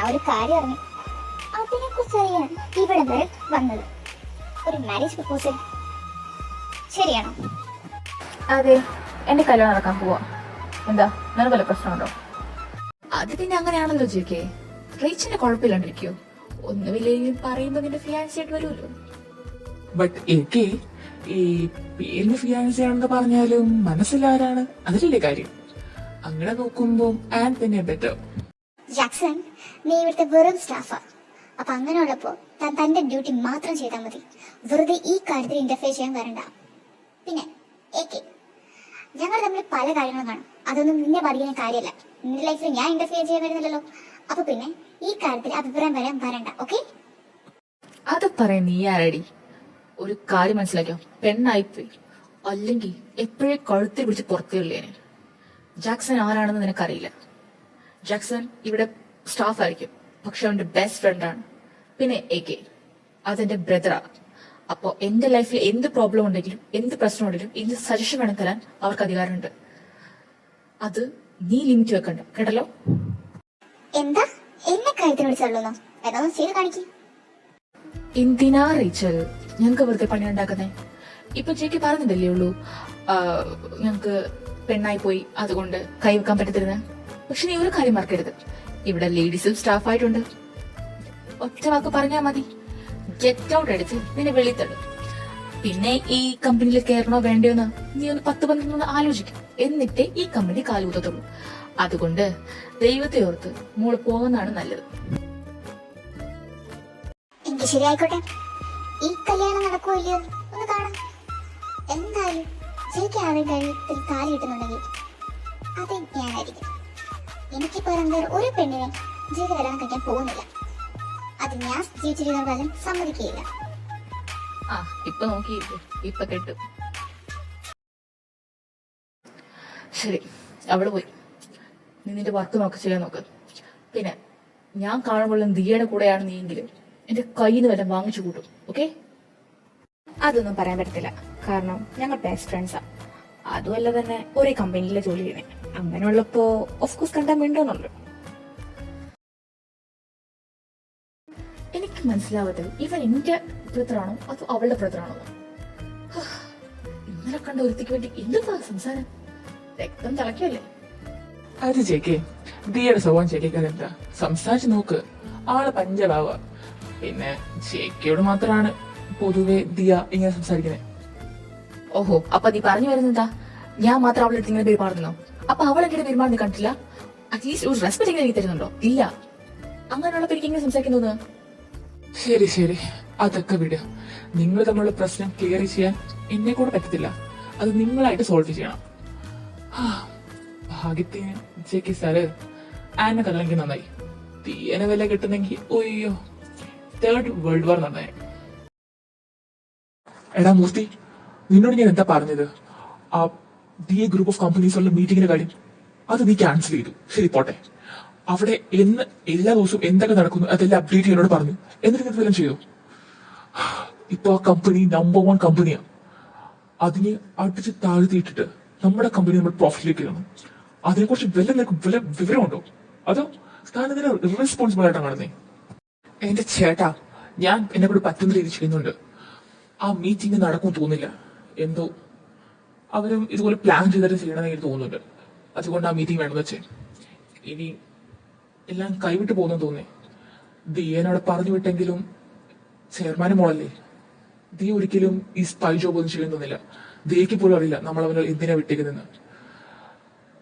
ഒരു കാര്യം അറിഞ്ഞു. അതിനെ കുറിച്ച് അറിയാൻ ഇവിടെ വരെ വന്നത്. ഒരു മാരേജ് പ്രപ്പോസൽ ശരിയാണോ? അതെ, എന്റെ കല്യാണം നടക്കാൻ പോവാ. എന്താ, നിനക്ക് വല്ല പ്രശ്നമുണ്ടോ? അത് പിന്നെ അങ്ങനെയാണല്ലോ ജെക്കെ. റീച്ചിന്റെ കുഴപ്പമില്ലാണ്ടിരിക്കോ? ഒന്നുമില്ലെങ്കിൽ പറയുമ്പോ നിന്റെ ഫിയാൻസി ആയിട്ട് വരുമല്ലോ. ബട്ട് എനിക്ക് ഈ പേരിന് ഫിയാൻസി ആണെന്ന് പറഞ്ഞാലും മനസ്സിലാരാണ്, അതിലല്ലേ കാര്യം. അങ്ങനെ നോക്കുമ്പോ ആൻ തന്നെ ബെറ്റർ. ജാക്സൺ, നീ ഇവിടുത്തെ വെറും സ്റ്റാഫാ. അപ്പൊ അങ്ങനെയുള്ളപ്പോ താൻ തന്റെ ഡ്യൂട്ടി മാത്രം ചെയ്താൽ മതി. വെറുതെ ഈ കാര്യത്തിൽ ഇന്റർഫിയർ ചെയ്യാൻ വരണ്ട. പിന്നെ ഞങ്ങൾ തമ്മിൽ പല കാര്യങ്ങളും കാണും. അതൊന്നും നിന്നെ ബാധിക്കുന്ന കാര്യമല്ല. നിന്റെ ലൈഫിൽ ഞാൻ ഇന്റർഫിയർ ചെയ്യാൻ വരുന്നില്ലല്ലോ. അപ്പൊ പിന്നെ ഈ കാര്യത്തിൽ അഭിപ്രായം വരാൻ വരണ്ട. ഓക്കെ? അത് പറയാൻ നീ ആരടി? ഒരു കാര്യം മനസ്സിലാക്കിയോ, പെണ്ണായിപ്പോയി. അല്ലെങ്കിൽ എപ്പോഴും കഴുത്തിൽ പിടിച്ച് പുറത്തുള്ളേനെ. ജാക്സൺ ആരാണെന്ന് നിനക്കറിയില്ല. ജാക്സൺ ഇവിടെ സ്റ്റാഫ് ആയിരിക്കും, പക്ഷെ അവന്റെ ബെസ്റ്റ് ഫ്രണ്ടാണ്. പിന്നെ അതെന്റെ ബ്രദറാ. അപ്പോ എന്റെ ലൈഫിൽ എന്ത് പ്രോബ്ലം ഉണ്ടെങ്കിലും എന്ത് പ്രശ്നം ഉണ്ടെങ്കിലും എന്ത് സജഷൻ വേണം തരാൻ അവർക്ക് അധികാരമുണ്ട്. അത് നീ ലിമിറ്റ് വെക്കണ്ട, കേട്ടല്ലോ? എന്താ എന്നെ കാര്യത്തിന് വിളിച്ചല്ലോ? ഏതാ ചെയ്ത് കാണിക്കും. എന്തിനാ റീച്ചൽ ഞങ്ങക്ക് വെറുതെ പണി ഉണ്ടാക്കുന്നേ? ഇപ്പൊ ചേക്ക് പറഞ്ഞിട്ടല്ലേ ഉള്ളൂ ഞങ്ങക്ക് പെണ്ണായി പോയി അതുകൊണ്ട് കൈവെക്കാൻ പറ്റത്തിരുന്നേ. പക്ഷെ നീ ഒരു കാര്യം മറക്കരുത്, ഇവിടെ ലേഡീസും സ്റ്റാഫായിട്ടുണ്ട്. ഒറ്റ വാക്ക് പറഞ്ഞാൽ മതി, ഗെറ്റ് ഔട്ട് അടിച്ച് നിന്നെ വെളിത്തടും. പിന്നെ ഈ കമ്പനിയിൽ കയറണോ വേണ്ടയോന്ന് നീ ഒന്ന് 10-12 ആലോചിക്കും. എന്നിട്ടേ ഈ കമ്പനി കാലുകൂത്തത്തുള്ളൂ. അതുകൊണ്ട് ദൈവത്തെ ഓർത്ത് മോള് പോകുന്നതാണ് നല്ലത്. എനിക്ക് ശരിയായിക്കോട്ടെ. ഈ കല്യാണം നടക്കുമോ ഇല്ലയോ ഒന്ന് കാണാം. എന്തായാലും ജയിക്ക് ആരുടെ കഴുത്തിൽ താലി കിട്ടുന്നുണ്ടെങ്കിൽ അത് ഞാനായിരിക്കും. എനിക്ക് പറയാൻ വേറെ ഒരു പെണ്ണിനെ ജയിക്ക് കല്യാണം കഴിക്കാൻ പോകുന്നില്ല. അത് ഞാൻ ജീവിച്ചിരിക്കാൻ സമ്മതിക്കുകയില്ല. ആ ഇപ്പൊ നോക്കിയിരിക്കും, ഇപ്പൊ കെട്ടും. ശരി, അവള് പോയി. നീ നിന്റെ വർക്ക് നോക്കി ചെയ്യാൻ നോക്ക്. പിന്നെ ഞാൻ കാണുമ്പോൾ ദിയയുടെ കൂടെയാണ് നീയെങ്കിലും എന്റെ കയ്യിൽ നിന്ന് വല്ലതും വാങ്ങിച്ചു കൂട്ടും. ഓക്കെ? അതൊന്നും പറയാൻ പറ്റത്തില്ല, കാരണം ഞങ്ങൾ ബെസ്റ്റ് ഫ്രണ്ട്സാ. അതുമല്ല തന്നെ ഒരേ കമ്പനിയിലെ ജോലി ചെയ്യണേ. അങ്ങനെയുള്ളപ്പോ ഓഫ്കോഴ്സ് കണ്ടാൽ മിണ്ടോന്നുള്ളു. എനിക്ക് മനസ്സിലാവട്ടെ, ഇവൻ എന്റെ ബ്രദറാണോ അതോ അവളുടെ ബ്രദറാണോ? ഇന്നലെ കണ്ട ഒരുത്തിക്ക് വേണ്ടി എന്താ സംസാരം? രക്തം തിളക്കല്ലേ? അത് ചേക്കേ, ദിയുടെ സ്വഭാവം ചേക്കേക്കാൾ എന്താ സംസാരിച്ച് നോക്ക്. ആള് പഞ്ചഭാവ. പിന്നെ ചേക്കയോട് മാത്രമാണ് പൊതുവെ ദിയ ഇങ്ങനെ സംസാരിക്കുന്നത്. ഓഹോ, അപ്പൊ നീ പറഞ്ഞു വരുന്നതാ ഞാൻ മാത്രം അവളുടെ അടുത്ത് ഇങ്ങനെ പെരുമാറുന്നോ? അപ്പൊ അവളെന്റെ പെരുമാറുന്ന കണ്ടില്ല? അറ്റ്ലീസ്റ്റ് ഒരു റെസ്പെക്ട് എങ്ങനെ എനിക്ക് തരുന്നുണ്ടോ? ഇല്ല. അങ്ങനെയുള്ള എനിക്ക് ഇങ്ങനെ സംസാരിക്കുന്നു. ശരി ശരി, അതൊക്കെ വിട്. നിങ്ങൾ തമ്മിലുള്ള പ്രശ്നം ക്ലിയർ ചെയ്യാൻ എന്നെ കൂടെ പറ്റത്തില്ല. അത് നിങ്ങളായിട്ട് സോൾവ് ചെയ്യണം. ഭാഗ്യത്തിന് ചേക്കി സാറ് ആനെ കല്ലെങ്കിൽ നന്നായി. തീയനെ വില കിട്ടുന്നെങ്കിൽ ഒയ്യോ, 3rd വേൾഡ് വാർ നന്നായി. എടാ മൂർത്തി, നിന്നോട് ഞാൻ എന്താ പറഞ്ഞത്? ആ D A group of companies ഉള്ള മീറ്റിംഗിന്റെ കാര്യം അത് നീ ക്യാൻസൽ ചെയ്തു. ശരി പോട്ടെ, അവിടെ എന്ന് എല്ലാ ദിവസവും എന്തൊക്കെ നടക്കുന്നു അതെല്ലാം അപ്ഡേറ്റ് ചെയ്യാനോട് പറഞ്ഞു. എന്നിട്ട് ഇതെല്ലാം ചെയ്തു. ഇപ്പൊ ആ കമ്പനി നമ്പർ 1 കമ്പനിയാ. അതിനെ അടിച്ച് താഴ്ത്തിയിട്ടിട്ട് നമ്മുടെ കമ്പനി നമ്മൾ പ്രോഫിറ്റിലേക്ക് ഇടണം. അതിനെക്കുറിച്ച് വല്ല വിവരമുണ്ടോ? അതോ താൻ ഇതിനെ ഇറസ്പോൺസിബിൾ ആയിട്ടാണ് കാണുന്നേ? എന്റെ ചേട്ടാ, ഞാൻ എന്നെ കൂടെ പറ്റുന്ന രീതി ചെയ്യുന്നുണ്ട്. ആ മീറ്റിംഗ് നടക്കും തോന്നില്ല. എന്തോ അവരും ഇതുപോലെ പ്ലാൻ ചെയ്തിട്ട് ചെയ്യണമെന്ന് എനിക്ക് തോന്നുന്നുണ്ട്. അതുകൊണ്ട് ആ മീറ്റിംഗ് വേണമെന്ന് വെച്ചേ. ഇനി എല്ലാം കൈവിട്ട് പോകുന്നു തോന്നേ. ദിയനോട് പറഞ്ഞു വിട്ടെങ്കിലും ചെയർമാനും മോളല്ലേ. ദിയ ഒരിക്കലും ഈ സ്പൈ ജോബ് ഒന്നും ചെയ്യാൻ തോന്നില്ല. ദിയക്ക് പോലും അറിയില്ല നമ്മൾ അവനെ എന്തിനാ വിട്ടേക്കുന്നെന്ന്.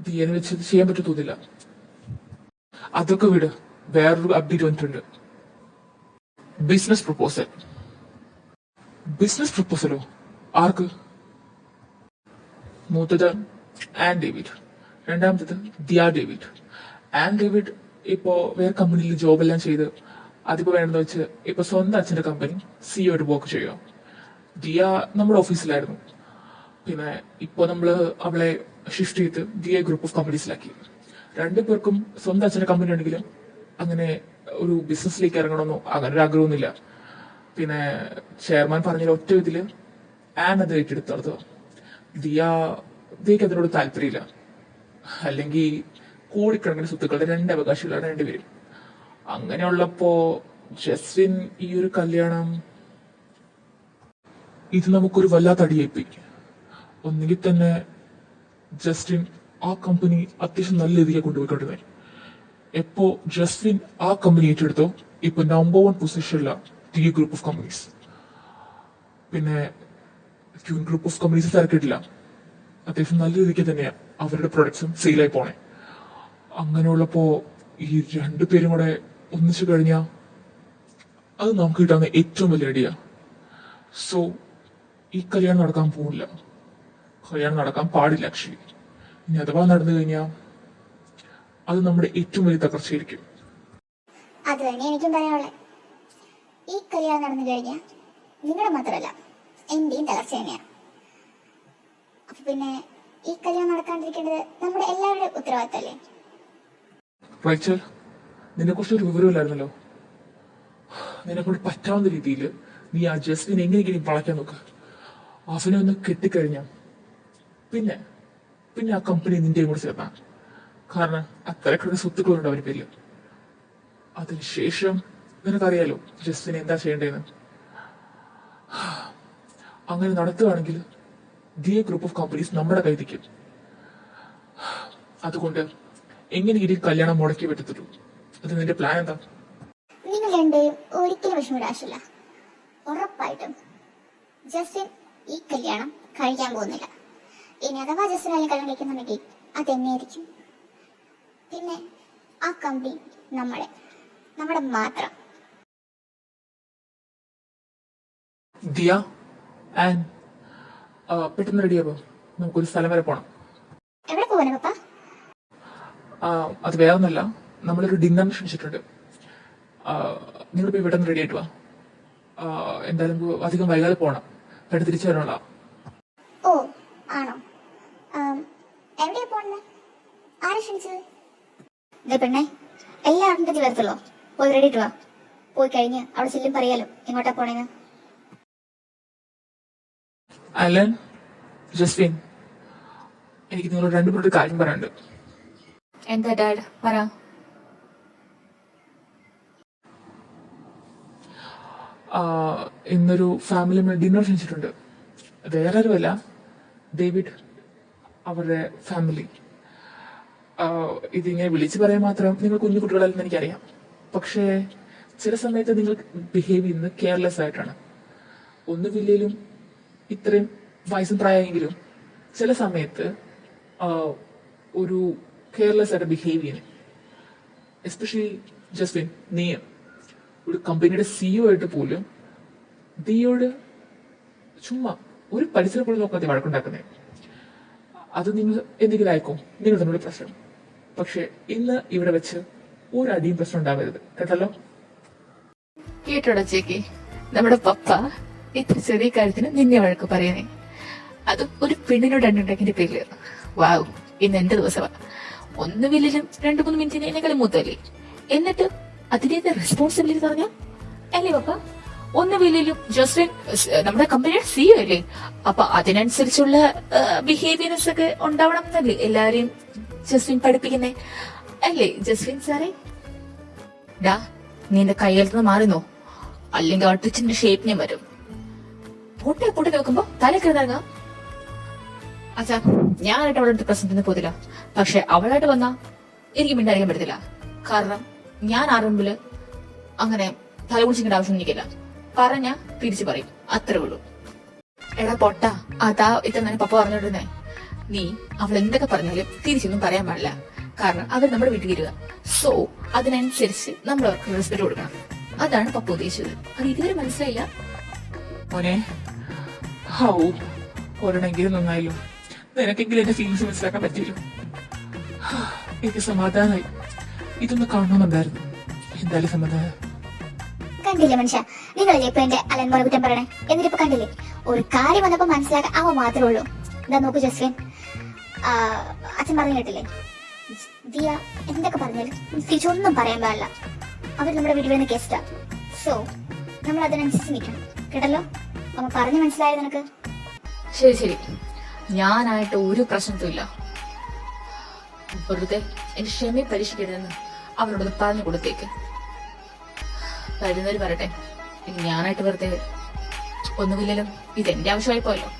ദിയനെ വെച്ച് ചെയ്യാൻ പറ്റും തോന്നില്ല. അതൊക്കെ വിട്, വേറൊരു അപ്ഡേറ്റ് വന്നിട്ടുണ്ട്. Business proposal. Business പ്രപ്പോസലോ? Arc? Moothathu an David, രണ്ടാമത്തത് ദിയ ഡേവിഡ്. ആൻ ഡേവിഡ് ഇപ്പോ വേറെ കമ്പനിയിൽ ജോബെല്ലാം ചെയ്ത് അതിപ്പോ വേണമെന്ന് വെച്ച് ഇപ്പൊ സ്വന്തം അച്ഛന്റെ കമ്പനി സിഇഒ ആയിട്ട് വർക്ക് ചെയ്യുക. ദിയ നമ്മുടെ ഓഫീസിലായിരുന്നു. പിന്നെ ഇപ്പൊ നമ്മള് അവളെ ഷിഫ്റ്റ് ചെയ്ത് ദിയ ഗ്രൂപ്പ് ഓഫ് കമ്പനീസിലാക്കി. രണ്ടുപേർക്കും സ്വന്തം അച്ഛന്റെ കമ്പനി ഉണ്ടെങ്കിലും അങ്ങനെ ഒരു ബിസിനസ്സിലേക്ക് ഇറങ്ങണമെന്നോ അങ്ങനെ ഒരു ആഗ്രഹമൊന്നുമില്ല. പിന്നെ ചെയർമാൻ പറഞ്ഞ ഒറ്റ ഇതില് ആൻ അത് ഏറ്റെടുത്ത് നടത്തുക. ദിയക്ക് അതിനോട് താല്പര്യമില്ല. അല്ലെങ്കിൽ കോടിക്കണക്കിന് സ്വത്തുക്കളുടെ 2 അവകാശികളാണ് രണ്ടുപേരും. അങ്ങനെയുള്ളപ്പോ ജസ്റ്റിൻ ഈ ഒരു കല്യാണം ഇത് നമുക്കൊരു വല്ലാത്ത അടിയേൽപ്പി. ഒന്നുകിൽ തന്നെ ജസ്റ്റിൻ ആ കമ്പനി അത്യാവശ്യം നല്ല രീതിയിൽ കൊണ്ടുപോയിക്കൊണ്ടിരുന്നത്. എപ്പോ ജസ്റ്റിൻ ആ കമ്പനി ഏറ്റെടുത്തോ ഇപ്പൊ നമ്പർ 1 പൊസിഷനില ടി ഗ്രൂപ്പ് ഓഫ് കമ്പനീസ്. പിന്നെ ക്യൂൻ ഗ്രൂപ്പ് ഓഫ് കമ്പനീസ് തിരക്കിട്ടില്ല, അത്യാവശ്യം നല്ല രീതിക്ക് തന്നെയാണ് അവരുടെ പ്രൊഡക്ട്സും സെയിലായി പോണേ. അങ്ങനെയുള്ളപ്പോ ഈ രണ്ടുപേരും കൂടെ ഒന്നിച്ചു കഴിഞ്ഞാൽ അത് നമുക്ക് കിട്ടാവുന്ന ഏറ്റവും വലിയ ഐഡിയ. സോ ഈ കല്യാണം നടക്കാൻ പോകില്ല, കല്യാണം നടക്കാൻ പാടില്ല ആക്ച്വലി. ഇനി അഥവാ നടന്നു കഴിഞ്ഞാൽ അത് നമ്മുടെ ഏറ്റവും വലിയ തകർച്ചയായിരിക്കും. അത് തന്നെ എനിക്കും പറയാനുള്ളത്. ഈ കല്യാണം നടന്നു കഴിഞ്ഞാൽ നിങ്ങളുടെ മാത്രമല്ല എന്റെയും തകർച്ച തന്നെയാണ്. അപ്പൊ പിന്നെ ഈ കല്യാണം നടക്കാണ്ടിരിക്കേണ്ടത് നമ്മുടെ എല്ലാവരുടെയും ഉത്തരവാദിത്തമല്ലേ? റൈച്ചൽ, നിന്നെ കുറിച്ച് ഒരു വിവരമില്ലായിരുന്നല്ലോ. നിന്നെക്കൊണ്ട് പറ്റാവുന്ന രീതിയിൽ നീ ആ ജസ്റ്റിനെ എങ്ങനെയെങ്കിലും വളയ്ക്കാൻ നോക്ക്. അവനെ ഒന്ന് കെട്ടിക്കഴിഞ്ഞ പിന്നെ പിന്നെ ആ കമ്പനി നിന്റെയും കൂടെ ചേർന്നാ. കാരണം അത്രക്കുള്ള സ്വത്തുക്കളുണ്ട് അവന്റെ പേരിൽ. അതിനുശേഷം നിനക്കറിയാലോ ജസ്റ്റിനെ എന്താ ചെയ്യേണ്ടതെന്ന്. അങ്ങനെ നടത്തുകയാണെങ്കിൽ ദിയ ഗ്രൂപ്പ് ഓഫ് കമ്പനീസ് നമ്മുടെ കയ്യിലേക്ക്. അതുകൊണ്ട് എങ്ങനെയെങ്കിലും കല്യാണം മുടക്കി പറ്റത്തുള്ളൂ. അത് നിന്റെ പ്ലാൻ എന്താ? നിങ്ങൾ രണ്ടുപേരും ഒരിക്കലും വിഷമിയുടെ ആവശ്യമില്ല. ഉറപ്പായിട്ടും ജസ്റ്റിൻ ഈ കല്യാണം കഴിക്കാൻ പോകുന്നില്ല. ഇനി അഥവാ ജസ്റ്റിനായാലും കല്യാണം കഴിക്കുന്നുണ്ടെങ്കിൽ അതെന്നെയായിരിക്കും. പിന്നെ ആ കമ്പനി നമ്മുടെ മാത്രം. ദിയ ആൻഡ് പെട്ടെന്ന് റെഡിയാവോ? നമുക്കൊരു സ്ഥലം വരെ പോണം. എവിടെ പോവാനാ പപ്പ? അത് വേറെ ഒന്നല്ല, നമ്മളൊരു ഡിന്നറിന് ക്ഷണിച്ചിട്ടുണ്ട്. നിങ്ങൾ പോയി പെട്ടെന്ന് റെഡി ആയിട്ട് വാ. എന്തായാലും അധികം വൈകാതെ പോണം, പെട്ടെന്ന് തിരിച്ചു വരണല്ലോ. ഓ ആണോ? എവിടെയാ പോണേ? ആരെ ക്ഷണിച്ചത്? ഇതേ പെണ്ണെ, എല്ലാവരും തന്നെ വരത്തുള്ളോ? പോയി റെഡി ആയിട്ട് വാ. പോയി കഴിഞ്ഞ് അവിടെ ചെല്ലും പറയാലോ എങ്ങോട്ടാ പോണേന്ന്. അലൻ, ജസ്റ്റിൻ, എനിക്ക് നിങ്ങളോട് രണ്ടുപേരുടെ കാര്യം പറയാനുണ്ട്. എന്താ ഡാഡ് പറ. ഇന്നൊരു ഫാമിലി ഡിന്നർ ക്ഷണിച്ചിട്ടുണ്ട്. വേറെ ആരുമല്ല, ഡേവിഡ്, അവരുടെ ഫാമിലി. ഇതിങ്ങനെ വിളിച്ചു പറയാൻ മാത്രം നിങ്ങൾ കുഞ്ഞു കുട്ടികളല്ലെന്ന് എനിക്കറിയാം. പക്ഷേ ചില സമയത്ത് നിങ്ങൾ ബിഹേവ് ചെയ്യുന്നത് കെയർലെസ് ആയിട്ടാണ്. ഒന്നുമില്ലേലും ഇത്രയും വയസ്സും പ്രായമെങ്കിലും ചില സമയത്ത് ഒരു കെയർലെസ് ആയിട്ട് ബിഹേവ് ചെയ്യുന്നത്. എസ്പെഷ്യലി ജസ്റ്റിൻ, നീ ഒരു കമ്പനിയുടെ സിഇഒ ആയിട്ട് പോലും ദിയോട് ചുമ്മാ ഒരു പരിസരം പോലും നോക്കാതെ വഴക്കുണ്ടാക്കുന്നത്. അത് നിങ്ങൾ എന്തെങ്കിലും ആയിക്കോ, നിങ്ങൾ തമ്മിലുള്ള പ്രശ്നം. പക്ഷെ ഇന്ന് ഇവിടെ വെച്ച് ഒരടിയും പ്രശ്നം ഉണ്ടാവരുത്, കേട്ടല്ലോ? കേട്ടോടാ ചേക്കി, നമ്മുടെ പപ്പ ഇത്ര ചെറിയ കാര്യത്തിന് നിന്നെ വഴക്ക് പറയുന്നേ, അതും ഒരു പെണ്ണിനോട് എണ്ണുണ്ടാക്കിന്റെ പേരില്. വാവ്, ഇന്ന് എന്റെ ദിവസമാ. ഒന്നുമില്ലും 2-3 മിനിറ്റിന് എന്നെക്കാളും മൂത്തല്ലേ, എന്നിട്ട് അതിന്റെ റെസ്പോൺസിബിലിറ്റി പറഞ്ഞ അല്ലേ പപ്പ? ഒന്നുമില്ലും ജസ്റ്റിൻ നമ്മുടെ കമ്പനിയുടെ സിഇഒ അല്ലേ, അപ്പൊ അതിനനുസരിച്ചുള്ള ബിഹേവിയർസ് ഒക്കെ ഉണ്ടാവണം എന്നല്ലേ എല്ലാരെയും ജസ്റ്റിൻ പഠിപ്പിക്കുന്നേ അല്ലേ ജസ്റ്റിൻ സാറേ? ഡാ, നീ എന്റെ കയ്യിലെത്തുന്ന മാറിന്നോ, അല്ലെങ്കിൽ അട്ടിച്ചിന്റെ ഷേപ്പ് ഞാൻ വരും. പൊട്ടി നോക്കുമ്പോ തലക്കിറങ്ങാം. അച്ഛാ, ഞാനായിട്ട് അവളുടെ അടുത്ത് പ്രസന്റിന് പോതില്ല. പക്ഷെ അവളായിട്ട് വന്നാ എനിക്ക് മിണ്ടായിരിക്കാൻ പറ്റത്തില്ല. കാരണം ഞാൻ ആ റൂമില് അങ്ങനെ തലകുടിച്ചിക്കേണ്ട ആവശ്യം എനിക്കില്ല. പറഞ്ഞ തിരിച്ചു പറയും, അത്രേ ഉള്ളൂ. എടാ പൊട്ട, അതാ ഇത്ര നേരം പപ്പ പറഞ്ഞോണ്ടിരുന്നേ. നീ അവൾ എന്തൊക്കെ പറഞ്ഞാലും തിരിച്ചൊന്നും പറയാൻ പാടില്ല. കാരണം അവർ നമ്മുടെ വീട്ടിൽ വരിക. സോ അതിനനുസരിച്ച് നമ്മൾ അവർക്ക് റെസ്പെക്ട് കൊടുക്കണം. അതാണ് പപ്പ ഉദ്ദേശിച്ചത്. അത് ഇതുവരെ മനസ്സിലായില്ല മോനെ? ഹൗ ഒരെണ്ണെങ്കിലും നന്നായല്ലോ. നിനക്കെങ്കിലും എന്റെ ഫീലിങ്സ് മനസ്സിലാക്കാൻ പറ്റിയല്ലോ. എനിക്ക് സമാധാനമായി. ഇതൊന്ന് കാണണമെന്നുണ്ടായിരുന്നു. എന്തായാലും സമാധാനം. കണ്ടില്ലേ മനുഷ്യ, നിങ്ങളല്ലേ ഇപ്പൊ എന്റെ അലൻമോനെ കുറ്റം പറയണേ? എന്നിട്ടിപ്പോ കണ്ടില്ലേ, ഒരു കാര്യം വന്നപ്പോ മനസ്സിലാക്കാൻ അവ മാത്രമേ ഉള്ളൂ. എന്താ നോക്കൂ ജസ്റ്റിൻ, അച്ഛൻ പറഞ്ഞു കേട്ടില്ലേ, ദിയ എന്തൊക്കെ പറഞ്ഞാലും തിരിച്ചൊന്നും പറയാൻ പാടില്ല. അവർ നമ്മുടെ വീട്ടിൽ വരുന്ന ഗസ്റ്റാ. സോ നമ്മൾ അതിനനുസരിച്ച് നിൽക്കണം, കേട്ടല്ലോ? അമ്മ പറഞ്ഞു മനസ്സിലായത് നിനക്ക്? ശരി, ഞാനായിട്ട് ഒരു പ്രശ്നത്തും ഇല്ല. വെറുതെ എന്റെ ക്ഷമയെ പരീക്ഷിക്കരുതെന്ന് അവരോടൊന്ന് പറഞ്ഞു കൊടുത്തേക്ക്. കരുന്നവര് വരട്ടെ. ഇനി ഞാനായിട്ട് വെറുതെ ഒന്നുമില്ലല്ലോ, ഇതെന്റെ ആവശ്യമായി പോയല്ലോ.